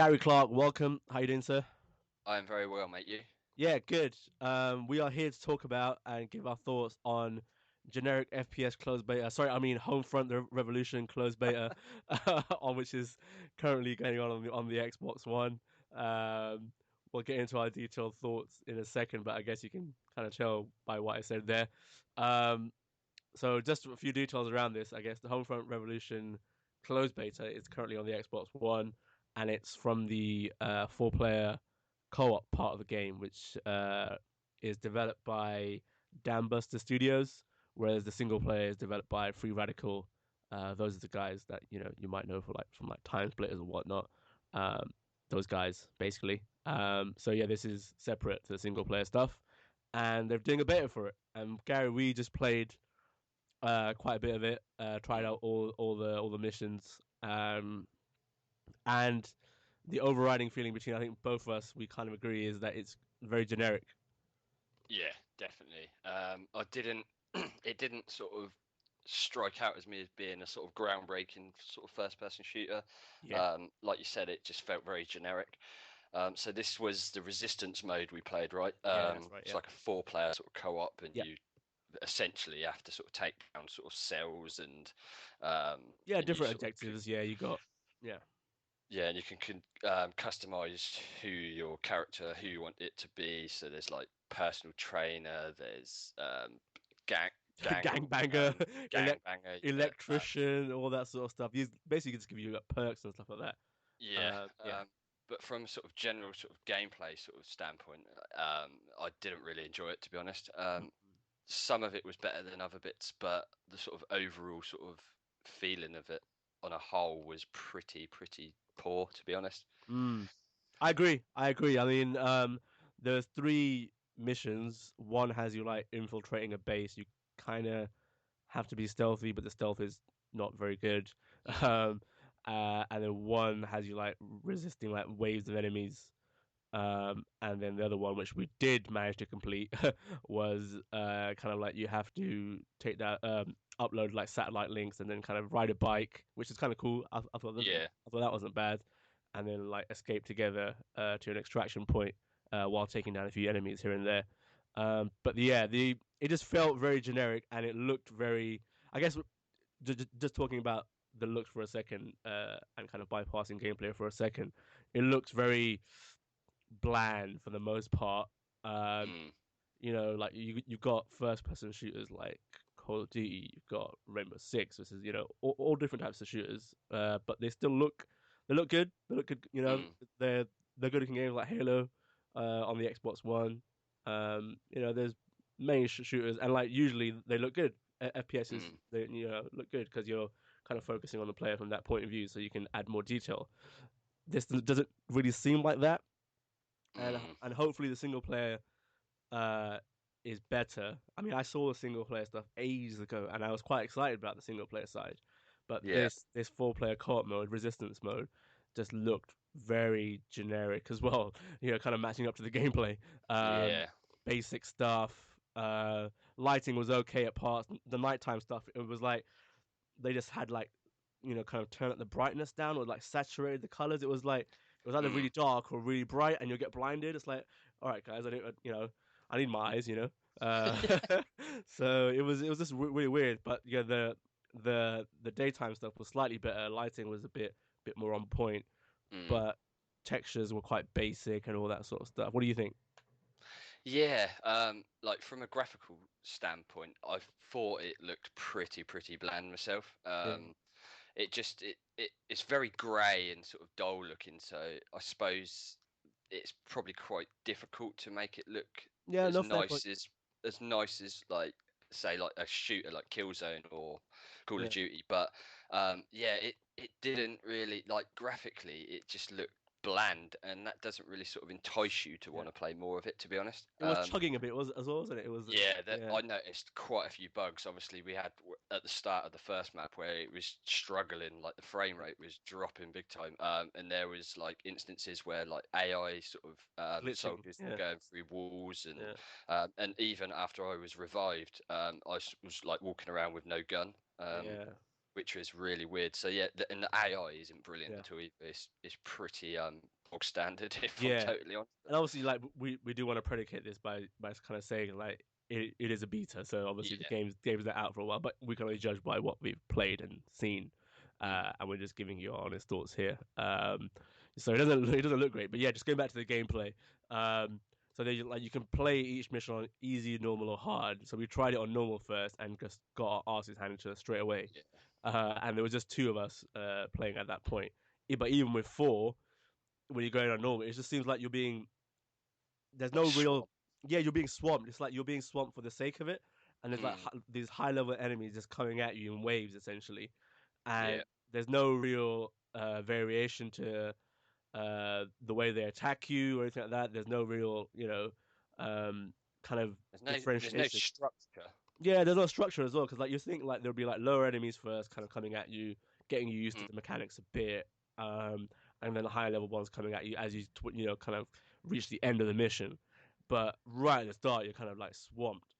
Gary Clark, welcome. How you doing, sir? I am very well, mate. You? Yeah, good. We are here to talk about and give our thoughts on generic FPS closed beta. Sorry, I mean Homefront the Revolution closed beta, on which is currently going on the Xbox One. Um, we'll get into our detailed thoughts in a second, but I guess you can kind of tell by what I said there. Um, so just a few details around this. I guess the Homefront Revolution closed beta is currently on the Xbox One, and it's from the four-player co-op part of the game, which is developed by Dambuster Studios, whereas the single player is developed by Free Radical. Those are the guys that you might know for from like Time Splitters and whatnot. Um, those guys basically. So yeah, this is separate to the single player stuff, and they're doing a beta for it. And Gary, we just played quite a bit of it. Tried Mm. out all the missions. And the overriding feeling between I think both of us we kind of agree is that it's very generic. Yeah, definitely. I didn't. It didn't sort of strike out as me as being a sort of groundbreaking sort of first-person shooter. Yeah, Like you said, it just felt very generic. So this was the Resistance mode we played, right? yeah, that's right. It's Yeah, like a four-player sort of co-op, and yeah, you essentially have to sort of take down sort of cells yeah. and you Different sort of objectives. Yeah, you got. Yeah, yeah, and you can customize who your character, who you want it to be. So there's like personal trainer, there's gang gang gangbanger, gangbanger, yeah, electrician, all that sort of stuff. He's basically just give you like perks and stuff like that. yeah. Yeah. But from sort of general sort of gameplay sort of standpoint, I didn't really enjoy it, to be honest. Some of it was better than other bits, but the sort of overall sort of feeling of it on a whole was pretty poor, to be honest. Mm. I agree. I agree. I mean, there's three missions. One has you like infiltrating a base. You kind of have to be stealthy, but the stealth is not very good. Mm, Um, and then one has you like resisting like waves of enemies. And then the other one, which we did manage to complete, was kind of like you have to take that upload like satellite links and then kind of ride a bike, which is kind of cool. yeah. I thought that wasn't bad, and then like escape together to an extraction point while taking down a few enemies here and there. But yeah, the it just felt very generic and it looked very. I guess just talking about the looks for a second and kind of bypassing gameplay for a second, it looks very bland for the most part. Um, Mm, like you've got first person shooters like Call of Duty, you've got Rainbow Six, which is all different types of shooters. But they look good. They look good. mm, They're good looking games like Halo on the Xbox One. There's many shooters, and like usually they look good. FPSs mm, they look good because you're kind of focusing on the player from that point of view, so you can add more detail. This doesn't really seem like that, mm. and hopefully the single player uh is better. I mean, I saw the single player stuff ages ago, and I was quite excited about the single player side. But Yeah. this four-player co-op mode, resistance mode, just looked very generic as well. Kind of matching up to the gameplay. Um, Yeah. Basic stuff. Lighting was okay at parts. The nighttime stuff, it was like they just had like kind of turn up the brightness down or like saturated the colors. It was either Mm. really dark or really bright, and you'll get blinded. It's like, all right, guys, I don't, I need my eyes. Uh, so it was just really weird. But yeah, the daytime stuff was slightly better. Lighting was a bit more on point, Mm. but textures were quite basic and all that sort of stuff. What do you think? Yeah. Like from a graphical standpoint, I thought it looked pretty bland myself. Yeah, It's very grey and sort of dull looking, so I suppose it's probably quite difficult to make it look yeah, as no fair point. nice as like say like a shooter like Killzone or Call of Yeah. Duty. But yeah, it didn't really like graphically. It just looked bland, and that doesn't really sort of entice you to want Yeah. to play more of it, to be honest. It was chugging a bit, was as well, wasn't it? It was, Yeah, that yeah, I noticed quite a few bugs. Obviously, we had at the start of the first map where it was struggling, like the frame rate was dropping big time. And there was like instances where like AI sort of glitching. soldiers were Yeah, going through walls, yeah, and even after I was revived, was like walking around with no gun. yeah. which was really weird. So yeah, and the AI isn't brilliant Yeah. at all either. It's pretty bog standard, if I'm Yeah. totally honest. And obviously, like we do want to predicate this by kind of saying like it is a beta, so obviously the Yeah. game's not out for a while, but we can only judge by what we've played and seen, Mm, and we're just giving you our honest thoughts here. So it doesn't look great, but yeah, just going back to the gameplay. So they like you can play each mission on easy, normal, or hard. So we tried it on normal first and just got our asses handed to us straight away. yeah. And there was just two of us playing at that point. But even with four, when you're going on normal, it just seems like you're being there's Like no real swap. yeah you're being swamped. It's like you're being swamped for the sake of it, and there's like Mm, these high level enemies just coming at you in waves essentially, and yeah. there's no real variation to the way they attack you or anything like that. There's no real um, kind of There's no differentiation. structure. Yeah, there's no structure as well because like you think like there'll be like lower enemies first, kind of coming at you, getting you used to Mm, the mechanics a bit, um, and then the higher level ones coming at you as you kind of reach the end of the mission. But right at the start, you're kind of like swamped.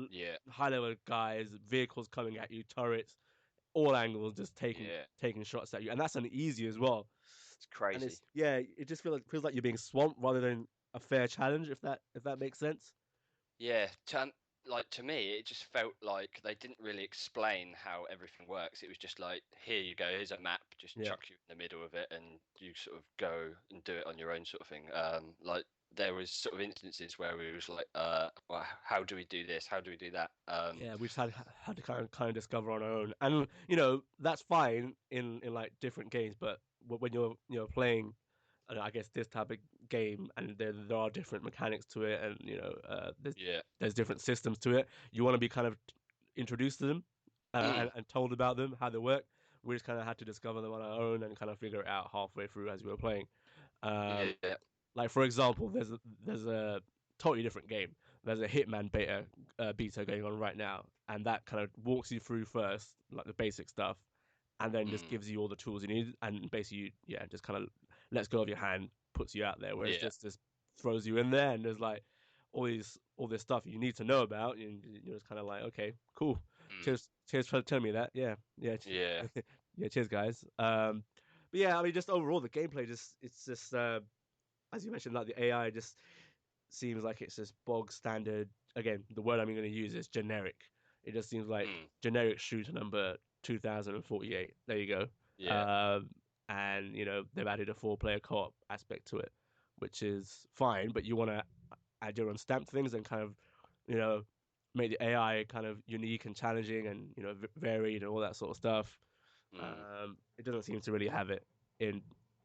yeah. High level guys, vehicles coming at you, turrets, all angles, just Yeah. taking shots at you, and that's an easy as well. It's And crazy. it's yeah, it just feels like you're being swamped rather than a fair challenge, if that makes sense. Yeah, like to me, it just felt like they didn't really explain how everything works. It was just like, here you go, here's a map, just Yeah. chuck you in the middle of it, and you sort of go and do it on your own, sort of thing. Like there was sort of instances where we was like, well, how do we do this? How do we do that? Yeah, we just had to kind of discover on our own, and that's fine in like different games, but when you're playing, I guess this type of game, and there are different mechanics to it, and Yeah, there's different systems to it. You want to be kind of introduced to them, mm, and told about them, how they work. We just kind of had to discover them on our own and kind of figure it out halfway through as we were playing. Um, yeah, like for example, there's a totally different game. There's a Hitman beta going on right now, and that kind of walks you through first, like the basic stuff, and then just mm, gives you all the tools you need, and basically, yeah, just kind of lets go of your hand, puts you out there. Whereas yeah, this just throws you in there, and there's like all this stuff you need to know about, and you're just kind of like, okay, cool. mm, Cheers for telling me that. Yeah, yeah, yeah, yeah. Cheers, guys. But yeah, I mean, just overall, the gameplay it's just as you mentioned, like the AI just seems like it's just bog standard. Again, the word I'm going to use is generic. It just seems like mm, generic shooter number 2048. There you go. yeah, And they've added a four-player co-op aspect to it, which is fine. But you want to add your own stamp things and kind of, you know, make the AI kind of unique and challenging and varied and all that sort of stuff. mm. It doesn't seem to really have it in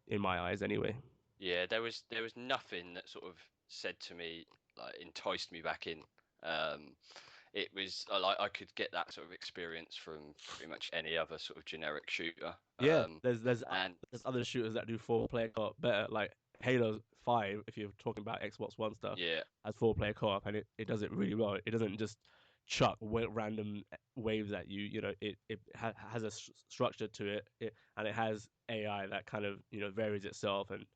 in my eyes anyway. Yeah, there was nothing that sort of said to me, like enticed me back in. Um, it was like I could get that sort of experience from pretty much any other sort of generic shooter. Yeah, there's And there's other shooters that do four-player co-op better, like Halo 5, if you're talking about Xbox One stuff, yeah, has four-player co-op, and it does it really well. It doesn't just chuck random waves at you. It has a structure to it, and it has AI that kind of varies itself, and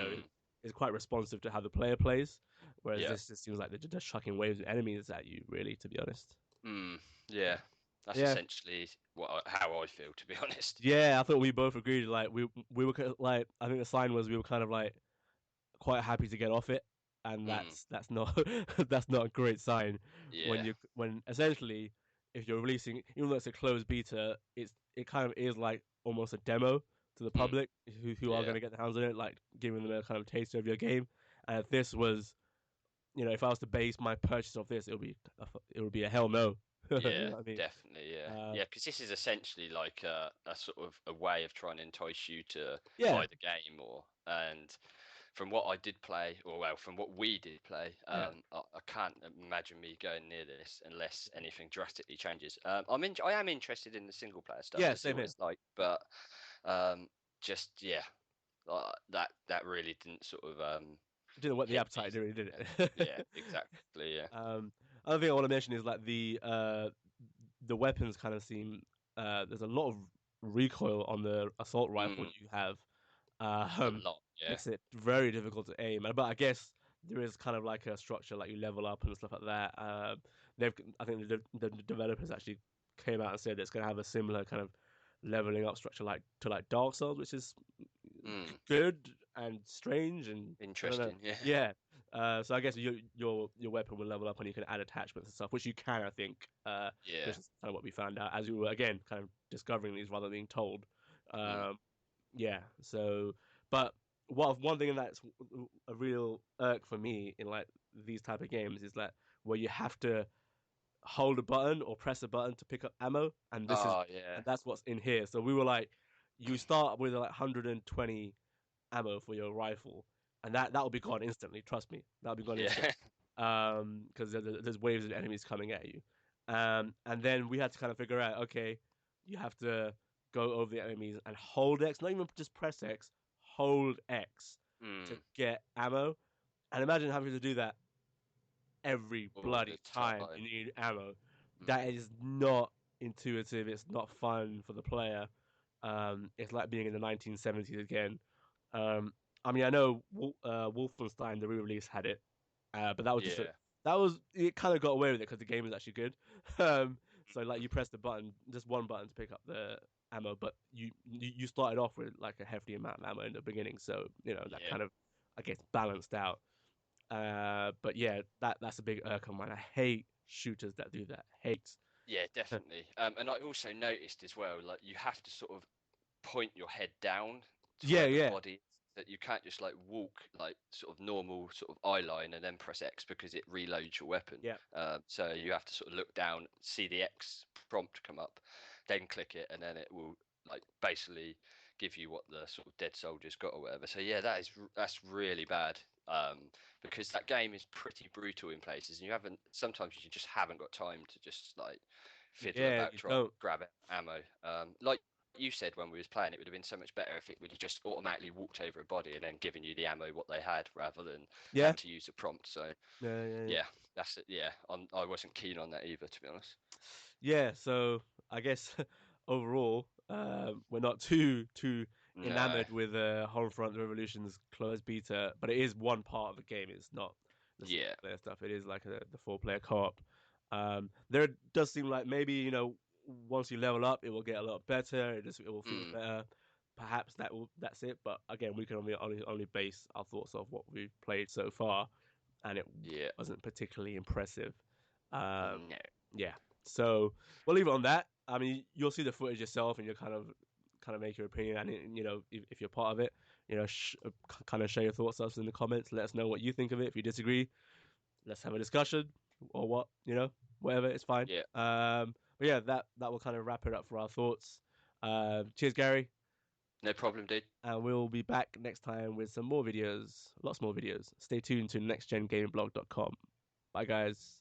mm, is quite responsive to how the player plays. Whereas yeah, this just seems like they're just chucking waves and enemies at you, really, to be honest. yeah. That's Yeah. essentially how I feel, to be honest. Yeah, I thought we both agreed. Like we were like, I think the sign was we were kind of like quite happy to get off it, and Mm, that's not that's not a great sign yeah, when essentially if you're releasing, even though it's a closed beta, it kind of is like almost a demo to the mm, public who are going yeah, to get their hands on it, like giving them a kind of taste of your game. And if this was, if I was to base my purchase off this, it would be a hell no. You yeah, know what I mean? definitely, yeah, Uh, yeah. Because this is essentially like a sort of a way of trying to entice you to yeah, buy the game more. And from what I did play, or well, from what we did play, yeah, I can't imagine me going near this unless anything drastically changes. I am interested in the single player stuff yeah. to see Same what here. it's like, but um, just yeah, that really didn't sort of It didn't whet the hit me. appetite, really, did And it? yeah, exactly. Yeah. Um, Other thing I want to mention is like the weapons kind of seem there's a lot of recoil on the assault rifle Mm, you have. a Um, lot. Yeah. Makes it very difficult to aim. But I guess there is kind of like a structure, like you level up and stuff like that. I think the developers actually came out and said it's going to have a similar kind of leveling up structure like to like Dark Souls, which is Mm. good and strange and I don't know. Interesting. Yeah. Yeah. So I guess your weapon will level up and you can add attachments and stuff, which you can, I think, Yeah. which is kind of what we found out as we were again kind of discovering these rather than being told. Mm. Um, yeah. So, but one thing that's a real irk for me in like these type of games is that where you have to hold a button or press a button to pick up ammo, and Oh yeah. that's what's in here. So we were like, you start with like 120 ammo for your rifle, and that'll be gone instantly. Trust me, that'll be gone instantly. Yeah. Because there's waves of enemies coming at you. And then we had to kind of figure out, okay, you have to go over the enemies and hold X, not even just press X, hold X to Mm. get ammo. And imagine having to do that every All the bloody time you time. need ammo. Mm. That is not intuitive. It's not fun for the player. It's like being in the 1970s again. Um, I mean, I know Wolfenstein, the re-release, had it, but that was just Yeah. that was it. Kind of got away with it because the game was actually good. Um, so like you press the button, just one button to pick up the ammo, but you started off with like a hefty amount of ammo in the beginning, so that Yeah. kind of I guess balanced out. But yeah, that's a big irk on mine. I hate shooters that do that. Hate. Yeah, definitely. And I also noticed as well, like you have to sort of point your head down to Yeah, where the yeah, body is, that you can't just like walk like sort of normal sort of eye line and then press X because it reloads your weapon. yeah, So you have to sort of look down, see the X prompt come up, then click it, and then it will like basically give you what the sort of dead soldier's got or whatever. So yeah, that's really bad. Because that game is pretty brutal in places, and you haven't sometimes you just haven't got time to just like fiddle yeah. about You trying to don't. grab ammo. Like you said when we was playing, it would have been so much better if it would have just automatically walked over a body and then given you the ammo what they had rather than Yeah, having to use a prompt. So yeah, yeah, yeah. yeah, that's it. Yeah, I wasn't keen on that either, to be honest. Yeah, so I guess overall, we're not too No. enamored with Homefront Revolution's closed beta, but it is one part of the game. It's not the single Yeah. player stuff. It is like the four-player co-op. There does seem like maybe once you level up, it will get a lot better. It will feel Mm, better. Perhaps that's it. But again, we can only base our thoughts off what we've played so far, and it yeah. wasn't particularly impressive. Um, No. yeah. So we'll leave it on that. I mean, you'll see the footage yourself, and you'll kind of make your opinion. And if you're part of it, kind of share your thoughts with us in the comments. Let us know what you think of it. If you disagree, let's have a discussion or what whatever. It's fine. Yeah. But yeah, that will kind of wrap it up for our thoughts. Cheers, Gary, No problem, dude. and we'll be back next time with some more videos, lots more videos. Stay tuned to nextgengameblog.com. Bye, guys.